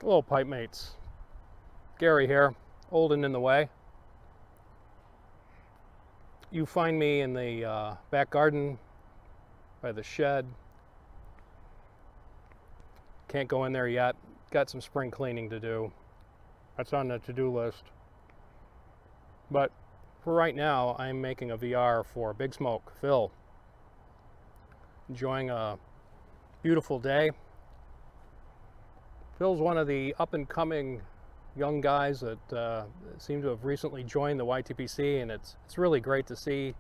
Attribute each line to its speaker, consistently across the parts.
Speaker 1: Hello, pipe mates. Gary here, old and in the way. You find me in the back garden by the shed. Can't go in there yet. Got some spring cleaning to do. That's on the to-do list. But for right now, I'm making a VR for Big Smoke, Phil. Enjoying a beautiful day. Phil's one of the up-and-coming young guys that seem to have recently joined the YTPC, and it's really great to see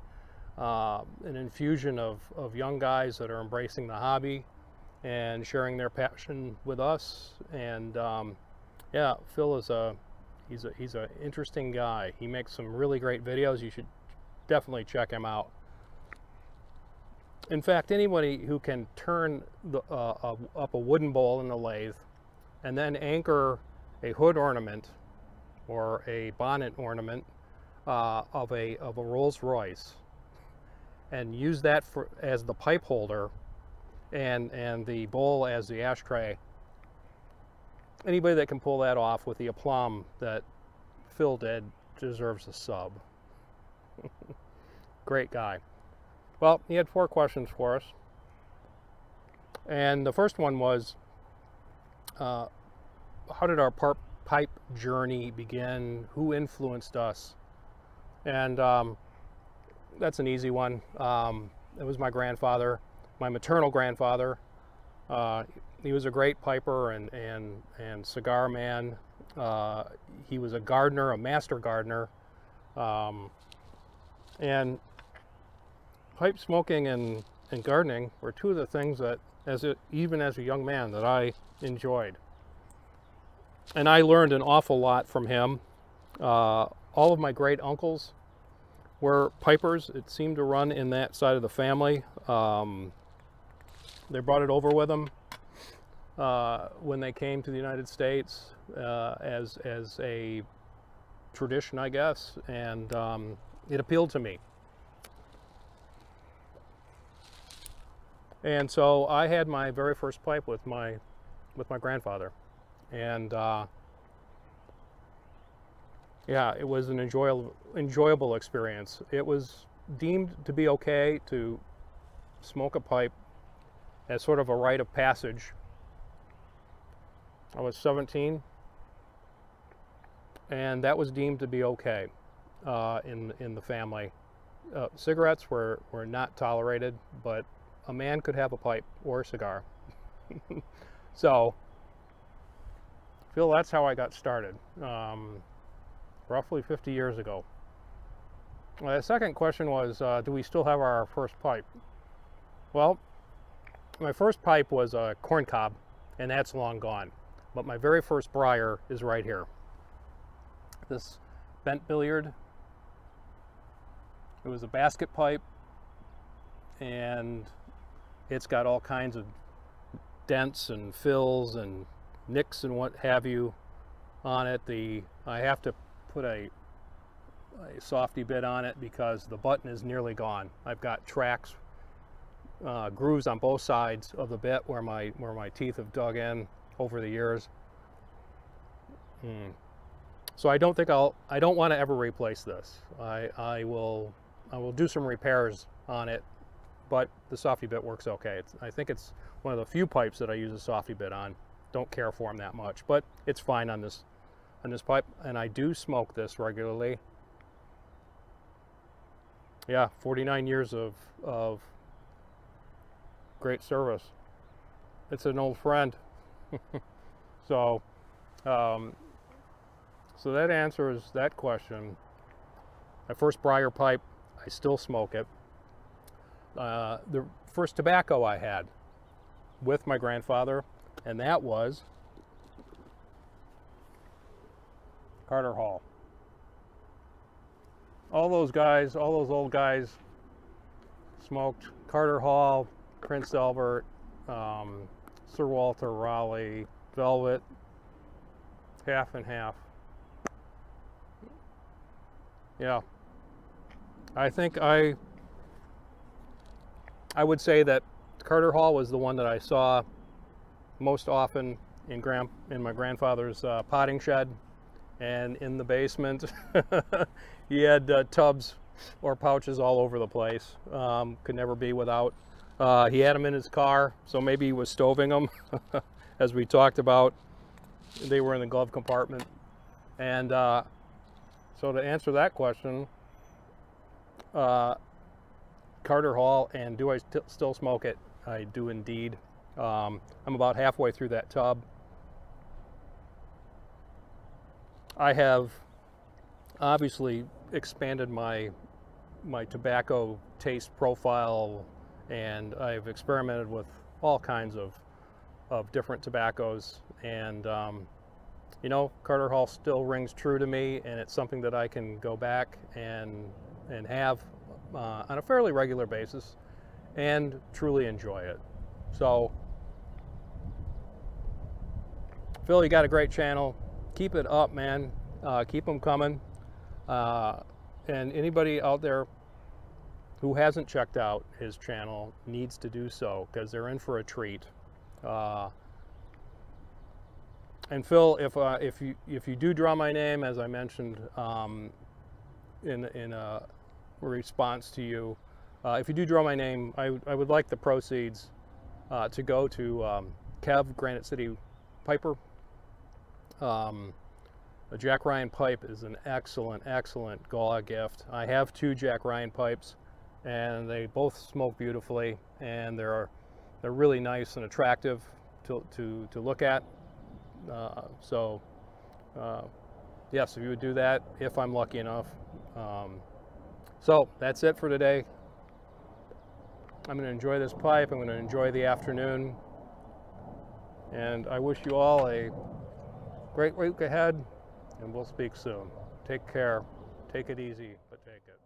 Speaker 1: an infusion of young guys that are embracing the hobby and sharing their passion with us. And yeah, Phil is he's an interesting guy. He makes some really great videos. You should definitely check him out. In fact, anybody who can turn up a wooden bowl in the lathe and then anchor a hood ornament or a bonnet ornament of a Rolls Royce and use that as the pipe holder and the bowl as the ashtray. Anybody that can pull that off with the aplomb that Phil did deserves a sub. Great guy. Well, he had 4 questions for us. And the first one was, how did our pipe journey begin? Who influenced us? And that's an easy one. It was my grandfather, my maternal grandfather. He was a great piper and cigar man. He was a gardener, a master gardener. And pipe smoking and gardening were 2 of the things that, even as a young man, that I enjoyed. And I learned an awful lot from him. All of my great uncles were pipers. It seemed to run in that side of the family. They brought it over with them when they came to the United States as a tradition, I guess, and it appealed to me. And so I had my very first pipe with my grandfather. And yeah, it was an enjoyable experience. It was deemed to be okay to smoke a pipe as sort of a rite of passage. I was 17, and that was deemed to be okay in the family. Cigarettes were not tolerated, but a man could have a pipe or a cigar. So Phil, that's how I got started, roughly 50 years ago. The second question was, do we still have our first pipe? Well, my first pipe was a corn cob, and that's long gone. But my very first briar is right here. This bent billiard. It was a basket pipe, and it's got all kinds of dents and fills and nicks and what have you on it. I have to put a softy bit on it because the button is nearly gone. I've got tracks, grooves on both sides of the bit where my teeth have dug in over the years. So I don't want to ever replace this. I will do some repairs on it, but the softy bit works okay. I think it's one of the few pipes that I use a softy bit on. Don't care for them that much, but it's fine on this pipe, and I do smoke this regularly. Yeah, 49 years of great service. It's an old friend. So so that answers that question. My first briar pipe, I still smoke it. The first tobacco I had with my grandfather, and that was Carter Hall. All those old guys smoked Carter Hall, Prince Albert, Sir Walter Raleigh, Velvet, half and half. Yeah, I think I would say that Carter Hall was the one that I saw most often in my grandfather's potting shed, and in the basement he had tubs or pouches all over the place. Could never be without. He had them in his car, so maybe he was stoving them. As we talked about, they were in the glove compartment. And so to answer that question, Carter Hall, and do I still smoke it? I do indeed. I'm about halfway through that tub. I have obviously expanded my tobacco taste profile, and I've experimented with all kinds of different tobaccos, and you know, Carter Hall still rings true to me, and it's something that I can go back and have on a fairly regular basis and truly enjoy it. So Phil, you got a great channel. Keep it up, man. Keep them coming. And anybody out there who hasn't checked out his channel needs to do so, because they're in for a treat. And Phil, if you do draw my name, as I mentioned in a response to you, if you do draw my name, I would like the proceeds to go to Kev, Granite City Piper. A Jack Ryan pipe is an excellent gala gift. I have 2 Jack Ryan pipes, and they both smoke beautifully, and they're really nice and attractive to look at. Yes, if you would do that, if I'm lucky enough. So that's it for today. I'm going to enjoy this pipe. I'm going to enjoy the afternoon, and I wish you all a great week ahead, and we'll speak soon. Take care. Take it easy, but take it.